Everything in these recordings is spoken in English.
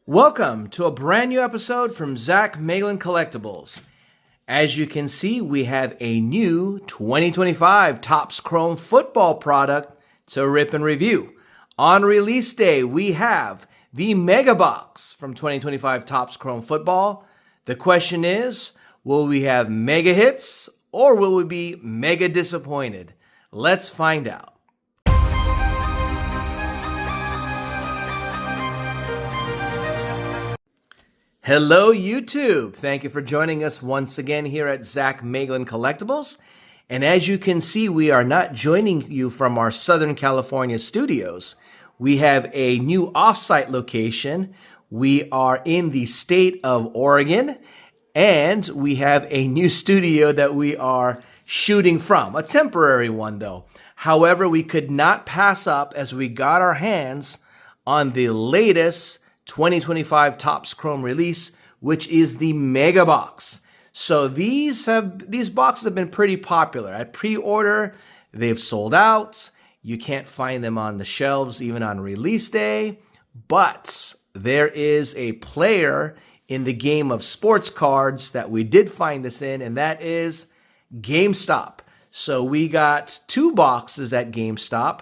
Welcome to a brand new episode from Zach Meglin Collectibles. As you can see, we have a new 2025 TOPPS Chrome football product to rip and review. On release day, we have the Mega Box from 2025 TOPPS Chrome football. The question is, will we have mega hits or will we be mega disappointed? Let's find out. Hello, YouTube. Thank you for joining us once again here at Zach Meglin Collectibles. And as you can see, we are not joining you from our Southern California studios. We have a new offsite location. We are in the state of Oregon, and we have a new studio that we are shooting from, a temporary one though. However, we could not pass up as we got our hands on the latest 2025 TOPPS Chrome release, which is the Mega Box. So these boxes have been pretty popular. At pre-order, they've sold out. You can't find them on the shelves even on release day. But there is a player in the game of sports cards that we did find this in, and that is Gamestop. So we got two boxes at Gamestop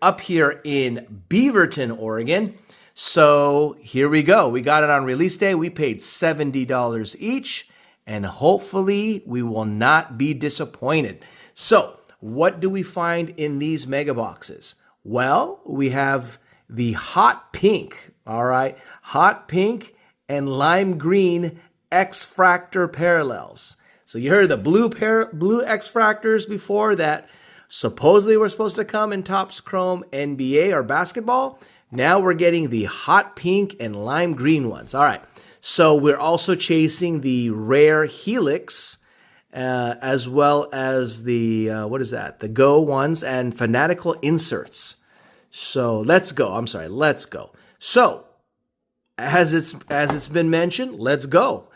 up here in Beaverton, Oregon. So here we go. We got it on release day. We paid $70 each, and hopefully we will not be disappointed. So what do we find in these mega boxes? Well, we have the hot pink, all right, hot pink and lime green x-fractor parallels. So you heard the blue x-fractors before that supposedly were supposed to come in TOPPS Chrome NBA or basketball. Now we're getting the hot pink and lime green ones. All right. So we're also chasing the rare Helix, as well as the, the Go ones and Fanatical inserts. So let's go. Let's go. So as it's been mentioned, let's go.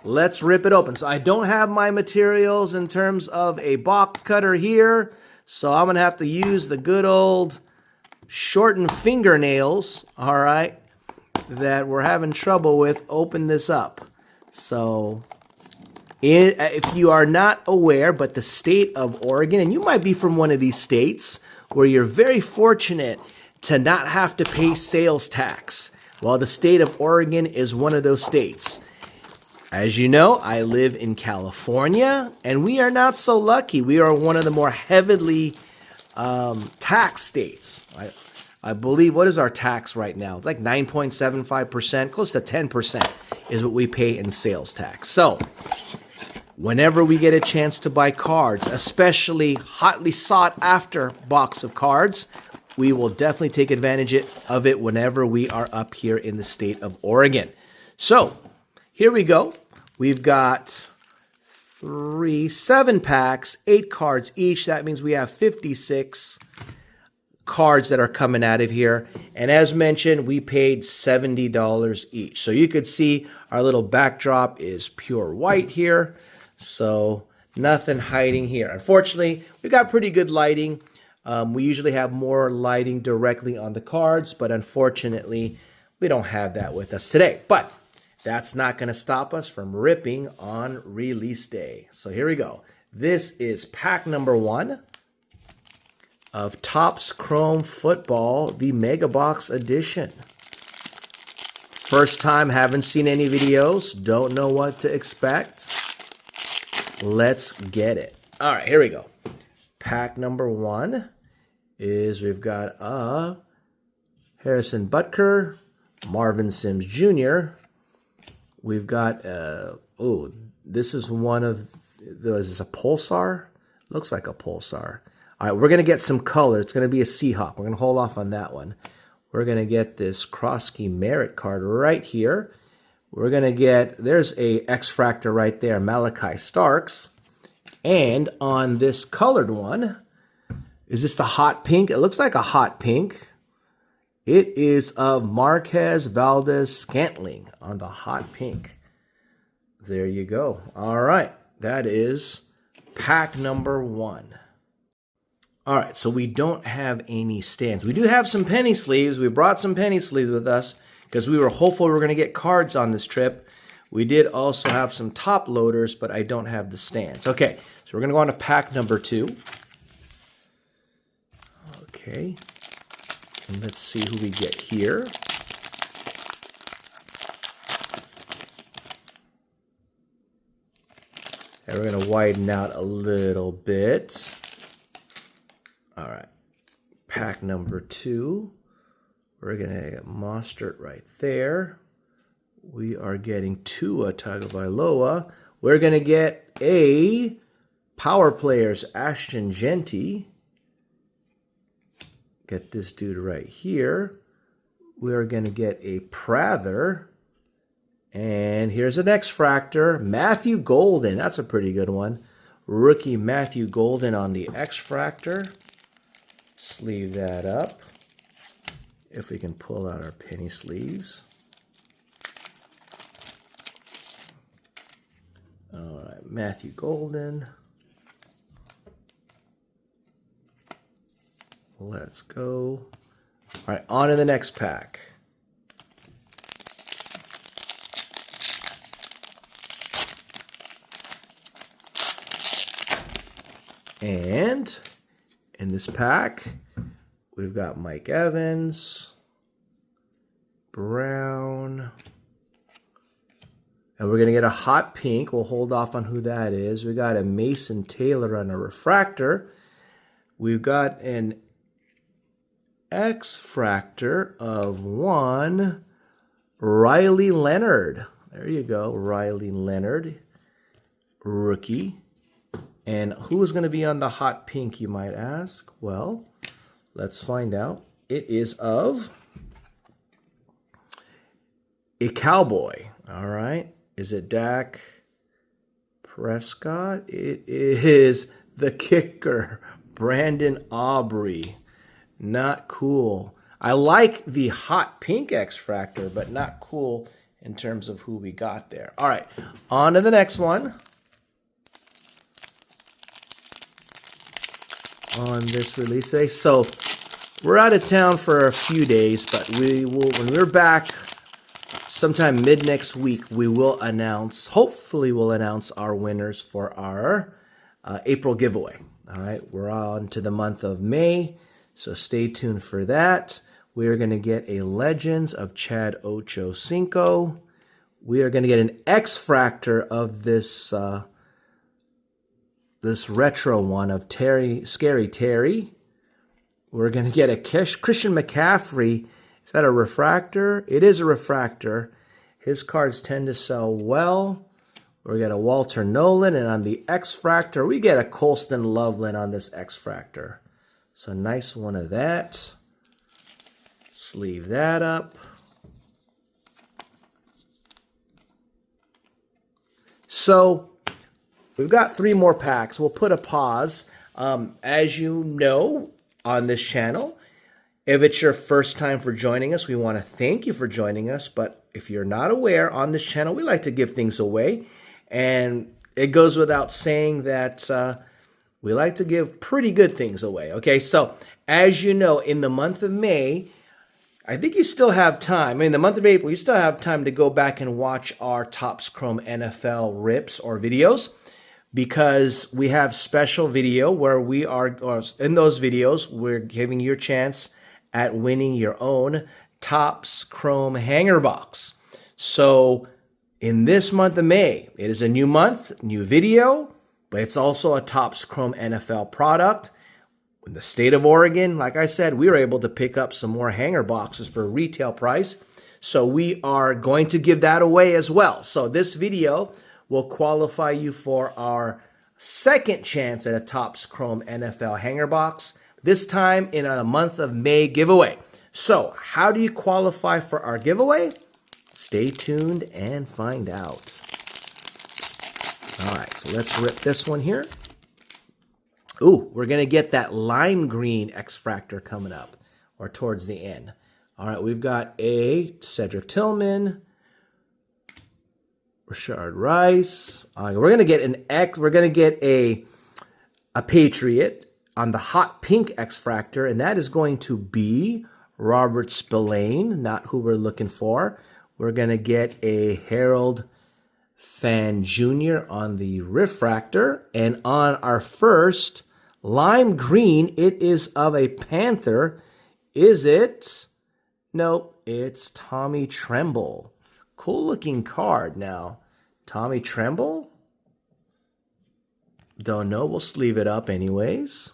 Let's rip it open. So I don't have my materials in terms of a box cutter here. So I'm going to have to use the good old shortened fingernails, all right, that we're having trouble with. Open this up. So if you are not aware, but the state of Oregon, and you might be from one of these states where you're very fortunate to not have to pay sales tax. Well, the state of Oregon is one of those states. As you know, I live in California, and we are not so lucky. We are one of the more heavily tax states. I believe, what is our tax right now? It's like 9.75%, close to 10% is what we pay in sales tax. So whenever we get a chance to buy cards, especially hotly sought after box of cards, we will definitely take advantage of it whenever we are up here in the state of Oregon. So here we go. We've got 7 packs, 8 cards each. That means we have 56 cards that are coming out of here. And as mentioned, we paid $70 each. So you could see our little backdrop is pure white here. So nothing hiding here. Unfortunately, we got pretty good lighting. We usually have more lighting directly on the cards, but unfortunately, we don't have that with us today. But that's not going to stop us from ripping on release day. So here we go. This is pack number 1 of TOPPS Chrome Football, the Mega Box Edition. First time, haven't seen any videos, don't know what to expect. Let's get it. All right, here we go. Pack number 1 is we've got Harrison Butker, Marvin Sims Jr. We've got, this is one of, is this a Pulsar? Looks like a Pulsar. All right, we're going to get some color. It's going to be a Seahawk. We're going to hold off on that one. We're going to get this Krosky Merit card right here. We're going to get, there's a X-Fractor right there, Malachi Starks. And on this colored one, is this the hot pink? It looks like a hot pink. It is of Marquez Valdez-Scantling on the hot pink. There you go. All right, that is pack number 1. All right, so we don't have any stands. We do have some penny sleeves. We brought some penny sleeves with us because we were hopeful we were going to get cards on this trip. We did also have some top loaders, but I don't have the stands. Okay, so we're going to go on to pack number 2. Okay, and let's see who we get here. And we're going to widen out a little bit. All right, pack number 2. We're going to get Mostert right there. We are getting Tua Tagovailoa. We're going to get a Power Players Ashton Genty. Get this dude right here. We're going to get a Prather. And here's an X-fractor. Matthew Golden. That's a pretty good one. Rookie Matthew Golden on the X-fractor. Sleeve that up. If we can pull out our penny sleeves. All right, Matthew Golden. Let's go. All right, on to the next pack. And in this pack, we've got Mike Evans, Brown, and we're going to get a hot pink. We'll hold off on who that is. We got a Mason Taylor on a refractor. We've got an X-fractor of 1 Riley Leonard. There you go, Riley Leonard, rookie. And who is going to be on the hot pink, you might ask? Well, let's find out. It is of a Cowboy. All right. Is it Dak Prescott? It is the kicker, Brandon Aubrey. Not cool. I like the hot pink X-fractor, but not cool in terms of who we got there. All right. On to the next one. On this release day. So we're out of town for a few days, but we will, when we're back sometime mid next week, we will announce, hopefully we'll announce our winners for our April giveaway. All right, we're on to the month of May, so stay tuned for that. We are going to get a Legends of Chad Ochocinco. We are going to get an X-fractor of this this retro one of Scary Terry. We're going to get a Christian McCaffrey. Is that a refractor? It is a refractor. His cards tend to sell well. We get a Walter Nolan, and on the X-fractor, we get a Colston Loveland on this X-fractor. So nice one of that. Sleeve that up. So we've got 3 more packs. We'll put a pause. As you know, on this channel, if it's your first time for joining us, we want to thank you for joining us. But if you're not aware, on this channel, we like to give things away. And it goes without saying that we like to give pretty good things away. Okay, so as you know, in the month of May, I think you still have time. I mean, the month of April, you still have time to go back and watch our Topps Chrome NFL rips or videos, because we have special video where we are, or in those videos, we're giving you a chance at winning your own Topps Chrome hanger box. So in this month of May, it is a new month, new video, but it's also a Topps Chrome NFL product. In the state of Oregon, like I said, we were able to pick up some more hanger boxes for retail price. So we are going to give that away as well. So this video will qualify you for our second chance at a Topps Chrome NFL hanger box, this time in a month of May giveaway. So how do you qualify for our giveaway? Stay tuned and find out. All right, so let's rip this one here. Ooh, we're going to get that lime green X-fractor coming up, or towards the end. All right, we've got a Cedric Tillman, Rashard Rice. We're going to get an X. We're going to get a Patriot on the hot pink X-fractor, and that is going to be Robert Spillane, not who we're looking for. We're going to get a Harold Fan Jr. on the refractor. And on our first lime green, it is of a Panther. Is it? Nope, it's Tommy Tremble. Cool looking card. Now, Tommy Tremble? Don't know. We'll sleeve it up anyways.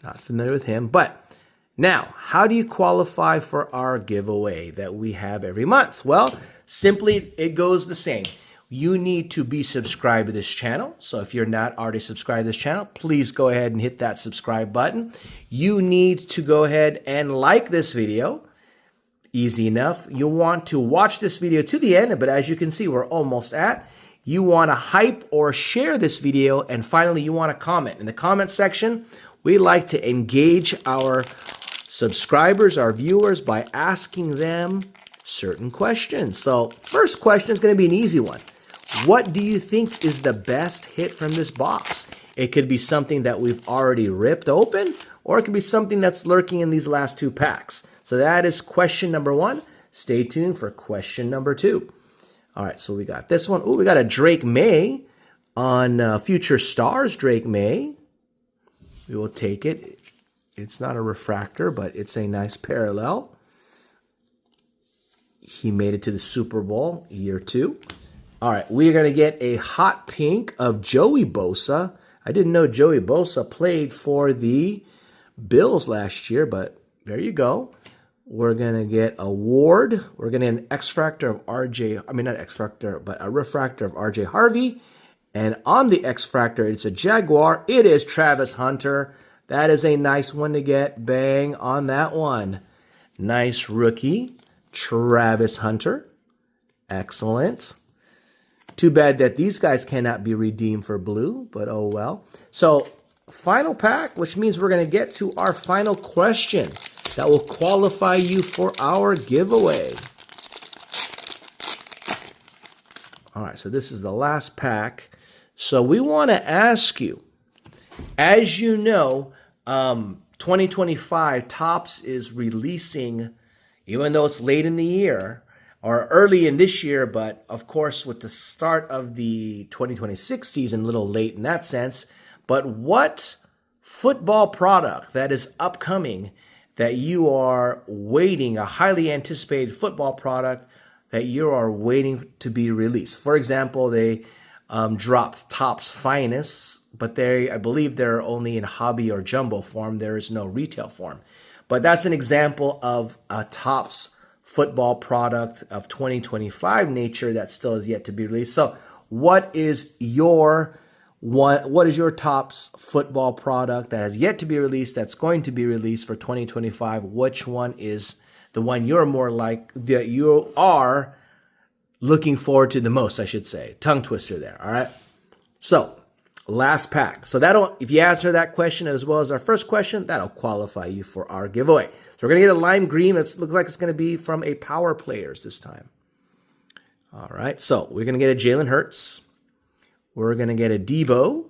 Not familiar with him. But now, how do you qualify for our giveaway that we have every month? Well, simply it goes the same. You need to be subscribed to this channel. So if you're not already subscribed to this channel, please go ahead and hit that subscribe button. You need to go ahead and like this video. Easy enough. You want to watch this video to the end, but as you can see, we're almost at. You want to hype or share this video, and finally, you want to comment. In the comment section, we like to engage our subscribers, our viewers, by asking them certain questions. So, first question is going to be an easy one. What do you think is the best hit from this box? It could be something that we've already ripped open, or it could be something that's lurking in these last two packs. So that is question number one. Stay tuned for question number two. All right, so we got this one. Oh, we got a Drake May on Future Stars Drake May. We will take it. It's not a refractor, but it's a nice parallel. He made it to the Super Bowl year 2. All right, we are going to get a hot pink of Joey Bosa. I didn't know Joey Bosa played for the Bills last year, but there you go. We're going to get a Ward. We're going to get an X-fractor of RJ. I mean, not X-fractor, but a refractor of RJ Harvey. And on the X-fractor, it's a Jaguar. It is Travis Hunter. That is a nice one to get. Bang on that one. Nice rookie, Travis Hunter. Excellent. Too bad that these guys cannot be redeemed for blue, but oh well. So, final pack, which means we're going to get to our final question that will qualify you for our giveaway. All right, so this is the last pack. So we want to ask you, as you know, 2025 TOPPS is releasing, even though it's late in the year, or early in this year, but of course with the start of the 2026 season, a little late in that sense. But what football product that is upcoming that you are waiting, a highly anticipated football product that you are waiting to be released? For example, they dropped TOPPS Finest, but I believe they're only in hobby or jumbo form. There is no retail form. But that's an example of a TOPPS football product of 2025 nature that still is yet to be released. So what is your TOPPS football product that has yet to be released, that's going to be released for 2025? Which one is the one you're more like, that you are looking forward to the most, I should say? Tongue twister there, all right? So, last pack. So that'll, if you answer that question as well as our first question, that'll qualify you for our giveaway. So we're going to get a lime green. It looks like it's going to be from a Power Players this time. All right, so we're going to get a Jalen Hurts. We're going to get a Debo.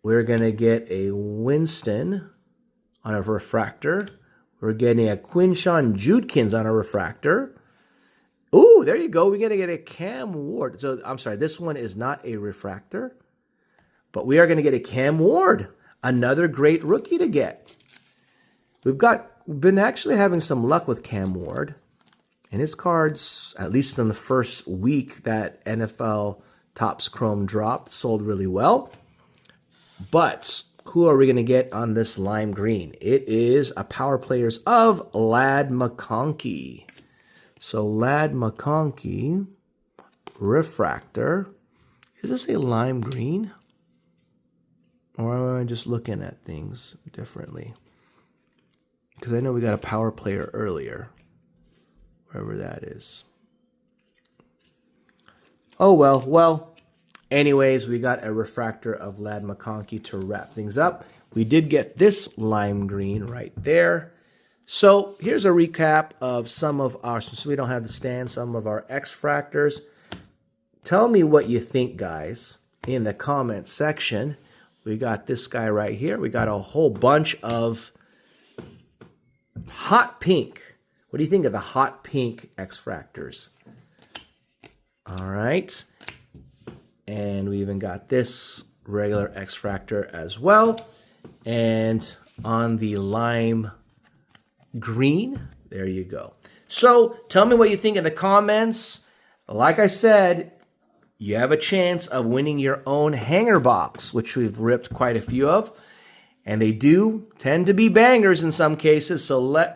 We're going to get a Winston on a refractor. We're getting a Quinshawn Judkins on a refractor. Ooh, there you go. We're going to get a Cam Ward. So, I'm sorry, this one is not a refractor. But we are going to get a Cam Ward. Another great rookie to get. We've been actually having some luck with Cam Ward. And his cards, at least in the first week that NFL TOPPS Chrome dropped, sold really well. But who are we going to get on this lime green? It is a Power Players of Ladd McConkey. So Ladd McConkey, refractor. Is this a lime green? Or am I just looking at things differently? Because I know we got a Power Player earlier, wherever that is. Oh, well. Anyways, we got a refractor of Ladd McConkey to wrap things up. We did get this lime green right there. So here's a recap of some of our, since we don't have the stand, some of our X-fractors. Tell me what you think, guys, in the comment section. We got this guy right here. We got a whole bunch of hot pink. What do you think of the hot pink x-fractors? All right. And we even got this regular x-fractor as well. And on the lime green, there you go. So tell me what you think in the comments. Like I said, you have a chance of winning your own hanger box, which we've ripped quite a few of. And they do tend to be bangers in some cases. So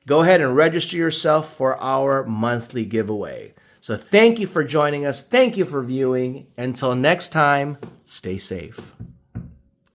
go ahead and register yourself for our monthly giveaway. So thank you for joining us. Thank you for viewing. Until next time, stay safe.